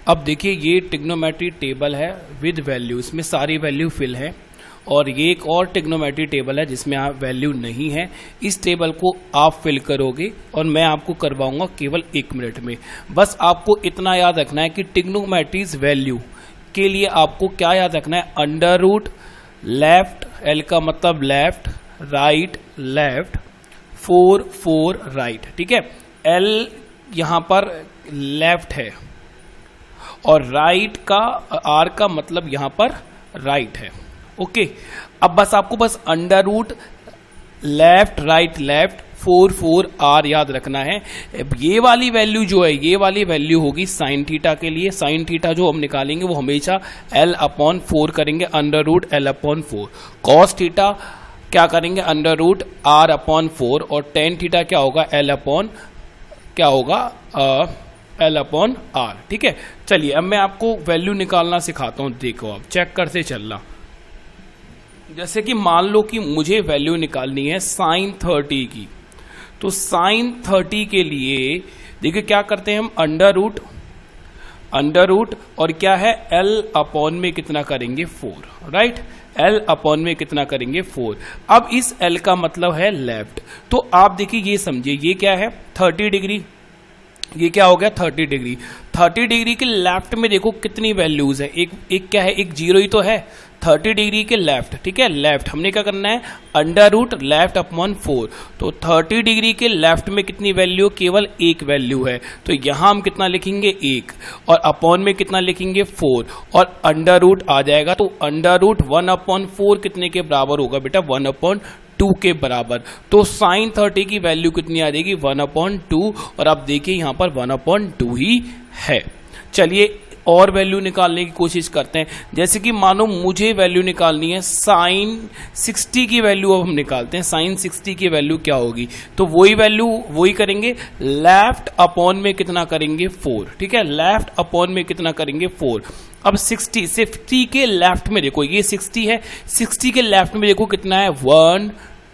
अब देखिए ये ट्रिग्नोमेट्री टेबल है विद वैल्यू, इसमें सारी वैल्यू फिल है। और ये एक और ट्रिग्नोमेट्री टेबल है जिसमें आप वैल्यू नहीं है। इस टेबल को आप फिल करोगे और मैं आपको करवाऊंगा केवल 1 मिनट में। बस आपको इतना याद रखना है कि ट्रिग्नोमेट्रीज वैल्यू के लिए आपको क्या याद रखना है, अंडर रूट लेफ्ट, एल का मतलब लेफ्ट, राइट लेफ्ट, 4 4 राइट, ठीक है। एल यहां पर लेफ्ट है और राइट का आर का मतलब यहां पर राइट है। ओके, अब बस आपको बस under root left right left 4 4 are याद रखना है। ये वाली वैल्यू जो है, ये वाली वैल्यू होगी साइन थीटा के लिए। साइन थीटा जो हम निकालेंगे वो हमेशा L/4 करेंगे, under root L/4। Cos theta क्या करेंगे, अंडर रूट R/4। और टेन थीटा क्या होगा, L/R, ठीक है। चलिए अब मैं आपको वैल्यू निकालना सिखाता हूं। देखो आप चेक करते चलना। जैसे कि मान लो कि मुझे वैल्यू निकालनी है साइन 30 की, तो साइन 30 के लिए देखिए क्या करते हैं हम, अंडर रूट और क्या है L/ में कितना करेंगे 4, राइट। L/ में कितना करेंगे 4। अब इस L का मतलब है लेफ्ट, तो आप देखिए ये समझिए ये क्या है 30 डिग्री, ये क्या हो गया 30 डिग्री। 30 डिग्री के लेफ्ट में देखो कितनी वैल्यूज है, एक क्या है, एक जीरो ही तो है। 30 डिग्री के लेफ्ट, ठीक है, लेफ्ट हमने क्या करना है, अंडर रूट लेफ्ट/4। तो 30 डिग्री के लेफ्ट में कितनी वैल्यू, केवल एक वैल्यू है, तो यहां हम कितना लिखेंगे 1, और अपॉन में कितना लिखेंगे 4, और अंडर रूट आ जाएगा। तो अंडर रूट 1/4 कितने के बराबर होगा बेटा, 1/2 के बराबर। तो साइन 30 की वैल्यू कितनी आ जाएगी 1/2, और आप देखिए यहां पर 1/2 ही है। चलिए और वैल्यू निकालने की कोशिश करते हैं। जैसे कि मानो मुझे वैल्यू निकालनी है साइन 60 की वैल्यू, अब हम निकालते हैं साइन 60 की वैल्यू क्या होगी। तो वही करेंगे, लेफ्ट/में में कितना करेंगे 4, ठीक है, लेफ्ट/में में कितना करेंगे 4। अब 60 के लेफ्ट में देखो, ये 60 है, 60 के लेफ्ट में देखो कितना है 1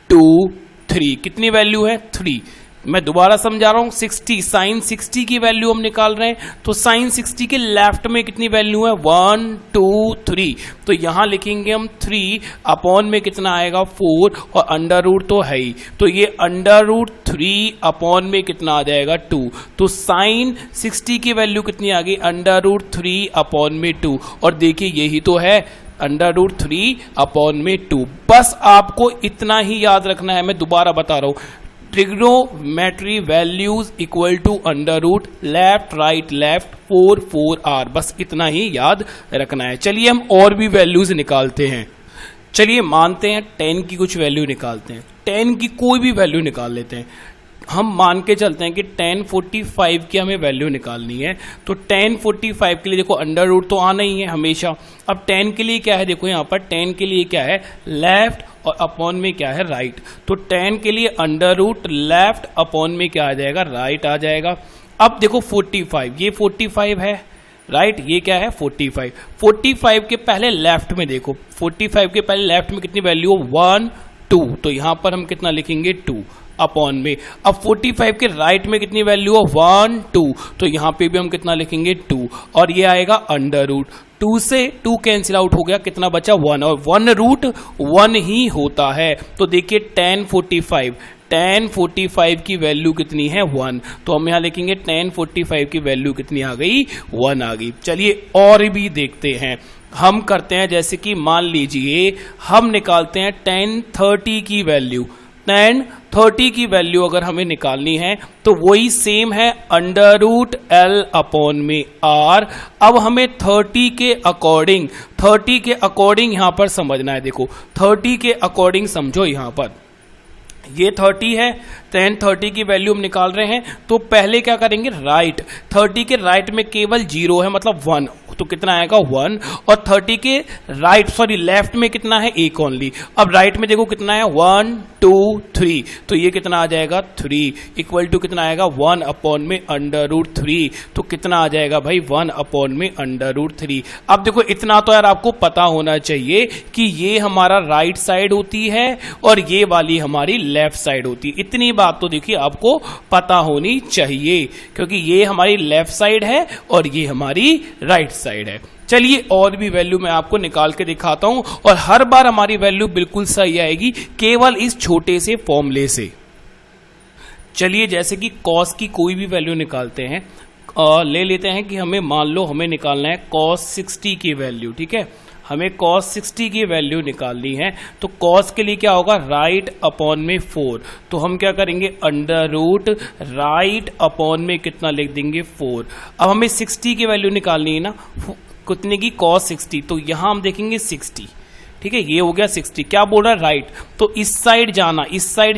2 3, कितनी वैल्यू है 3। मैं दोबारा समझा रहा हूं, 60 साइन 60 की वैल्यू हम निकाल रहे हैं, तो साइन 60 के लेफ्ट में कितनी वैल्यू है 1 2 3। तो यहां लिखेंगे हम 3/में में कितना आएगा 4, और अंडर रूट तो है ही, तो ये अंडर रूट 3/में में कितना आ जाएगा 2। तो साइन 60 की वैल्यू कितनी आ गई, अंडर रूट 3/में में 2। और देखिए यही तो है अंडर रूट 3/में में 2। बस आपको इतना ही याद रखना है, मैं दोबारा बता रहा हूं, trigonometry values equal to under root left right left 4 4 are, बस इतना ही याद रखना है। चलिए हम और भी वैल्यूज निकालते हैं। चलिए मानते हैं 10 की कुछ वैल्यू निकालते हैं, 10 की कोई भी वैल्यू निकाल लेते हैं। हम मान के चलते हैं कि 1045 की हमें वैल्यू निकालनी है, तो 1045 के लिए देखो अंडर रूट तो आना ही है हमेशा। अब 10 के लिए क्या है, देखो यहां पर 10 के लिए क्या है लेफ्ट, और अपॉन में क्या है राइट। तो 10 के लिए अंडर रूट लेफ्ट अपॉन में क्या आ जाएगा, राइट आ जाएगा। अब देखो 45, ये 45 है, राइट, ये क्या है 45। 45 के पहले लेफ्ट में देखो, 45 के पहले लेफ्ट में कितनी वैल्यू 1 2, तो यहां पर हम कितना लिखेंगे 2 अपॉन में। अब 45 के राइट में कितनी वैल्यू है 1 2, तो यहां पे भी हम कितना लिखेंगे 2, और ये आएगा अंडर रूट 2 से 2 कैंसिल आउट हो गया, कितना बचा 1, और 1 रूट 1 ही होता है। तो देखिए 1045 की वैल्यू कितनी है 1, तो हम यहां लिखेंगे 1045 की वैल्यू कितनी आ गई 1 आ गई। चलिए और भी देखते हैं, हम करते हैं जैसे कि मान लीजिए हम निकालते हैं 1030 की वैल्यू। 1030 की वैल्यू अगर हमें निकालनी है तो वही सेम है अंडर रूट L/में में R। अब हमें 30 के अकॉर्डिंग यहां पर समझना है। देखो 30 के अकॉर्डिंग समझो, यहां पर ये 30 है, 1030 की वैल्यू हम निकाल रहे हैं, तो पहले क्या करेंगे राइट, 30 के राइट में केवल 0 है मतलब 1, तो कितना आएगा 1, और 30 के लेफ्ट में कितना है 1 ओनली। अब राइट में देखो कितना है 1 2 3, तो ये कितना आ जाएगा 3 इक्वल टू कितना आएगा 1/में में अंडर रूट 3, तो कितना आ जाएगा भाई 1/में में अंडर रूट 3। अब देखो इतना तो यार आपको पता होना चाहिए कि ये हमारा राइट साइड होती है और ये वाली हमारी लेफ्ट साइड होती है। इतनी बात तो देखिए आपको पता होनी चाहिए, क्योंकि ये हमारी लेफ्ट साइड है और ये हमारी राइट साइड है। चलिए और भी वैल्यू मैं आपको निकाल के दिखाता हूं, और हर बार हमारी वैल्यू बिल्कुल सही आएगी केवल इस छोटे से फॉर्मूले से। चलिए जैसे कि कॉस की कोई भी वैल्यू निकालते हैं, ले लेते हैं कि हमें मान लो हमें निकालना है cos 60 की वैल्यू, ठीक है, हमें cos 60 की वैल्यू निकालनी है। तो cos के लिए क्या होगा, राइट अपॉन में 4, तो हम क्या करेंगे अंडर रूट राइट अपॉन में कितना लिख देंगे 4। अब हमें 60 की वैल्यू निकालनी है ना, कितने की cos 60, तो यहां हम देखेंगे 60, ठीक है, ये हो गया 60। क्या बोल रहा है राइट, तो इस साइड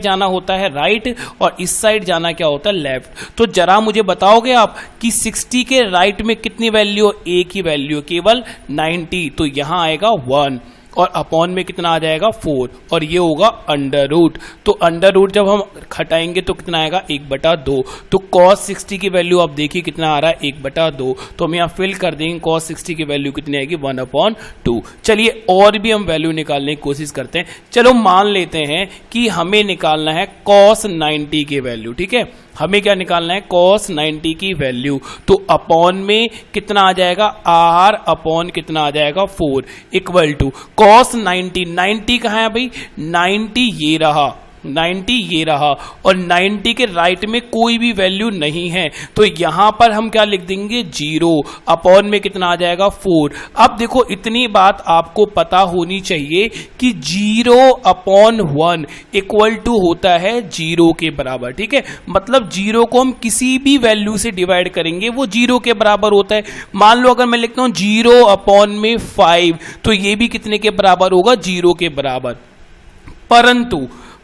जाना होता है राइट और इस साइड जाना क्या होता है लेफ्ट। तो जरा मुझे बताओगे आप कि 60 के राइट में कितनी वैल्यू, एक ही वैल्यू केवल 90, तो यहां आएगा 1 और अपॉन में कितना आ जाएगा 4 और ये होगा अंडर रूट। तो अंडर रूट जब हम घटाएंगे तो कितना आएगा 1/2। तो cos 60 की वैल्यू आप देखिए कितना आ रहा है 1/2, तो हम यहाँ फिल कर देंगे cos 60 की वैल्यू कितनी आएगी 1/2। चलिए और भी हम वैल्यू निकालने की कोशिश करते हैं। चलो मान लेते हैं कि हमें निकालना है cos 90 की वैल्यू, ठीक है, हमें क्या निकालना है cos 90 की वैल्यू, तो अपॉन में कितना आ जाएगा r अपॉन कितना आ जाएगा 4 इक्वल टू cos 90 कहाँ है भाई, 90 ये रहा, 90 ये रहा, और 90 के राइट में कोई भी वैल्यू नहीं है, तो यहां पर हम क्या लिख देंगे 0 अपॉन में कितना आ जाएगा 4। अब देखो इतनी बात आपको पता होनी चाहिए कि 0/1 इक्वल टू होता है 0 के बराबर, ठीक है, मतलब 0 को हम किसी भी वैल्यू से डिवाइड करेंगे वो 0 के बराबर होता है। मान लो अगर मैं लिखता हूं 0/5, तो ये भी कितने के बराबर होगा 0 के बराबर।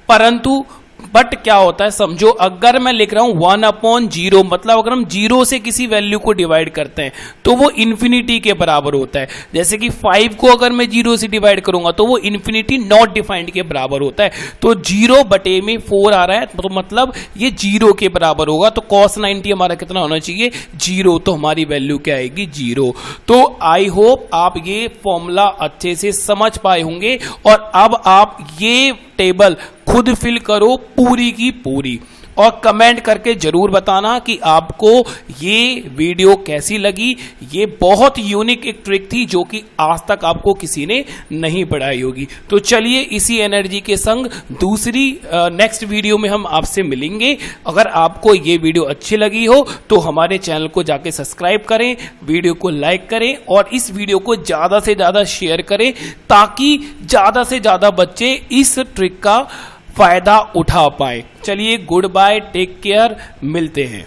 परंतु बट क्या होता है समझो, अगर मैं लिख रहा हूं 1/0, मतलब अगर हम 0 से किसी वैल्यू को डिवाइड करते हैं तो वो इन्फिनिटी के बराबर होता है। जैसे कि 5 को अगर मैं 0 से डिवाइड करूंगा तो वो इन्फिनिटी नॉट डिफाइंड के बराबर होता है। तो 0/4 आ रहा है, तो मतलब ये 0 के बराबर होगा। तो cos 90 हमारा कितना होना चाहिए 0, तो हमारी वैल्यू क्या आएगी 0। तो आई होप आप ये फॉर्मूला अच्छे से समझ पाए होंगे, और अब आप ये टेबल खुद फिल करो पूरी की पूरी, और कमेंट करके जरूर बताना कि आपको ये वीडियो कैसी लगी। ये बहुत यूनिक एक ट्रिक थी जो कि आज तक आपको किसी ने नहीं पढ़ाई होगी। तो चलिए इसी एनर्जी के संग दूसरी नेक्स्ट वीडियो में हम आपसे मिलेंगे। अगर आपको ये वीडियो अच्छी लगी हो तो हमारे चैनल को जाके सब्सक्राइब करें, वीडियो को लाइक करें और इस वीडियो को ज्यादा से ज्यादा शेयर करें, ताकि ज्यादा से ज्यादा बच्चे इस ट्रिक का फायदा उठा पाए। चलिए गुड बाय, टेक केयर, मिलते हैं।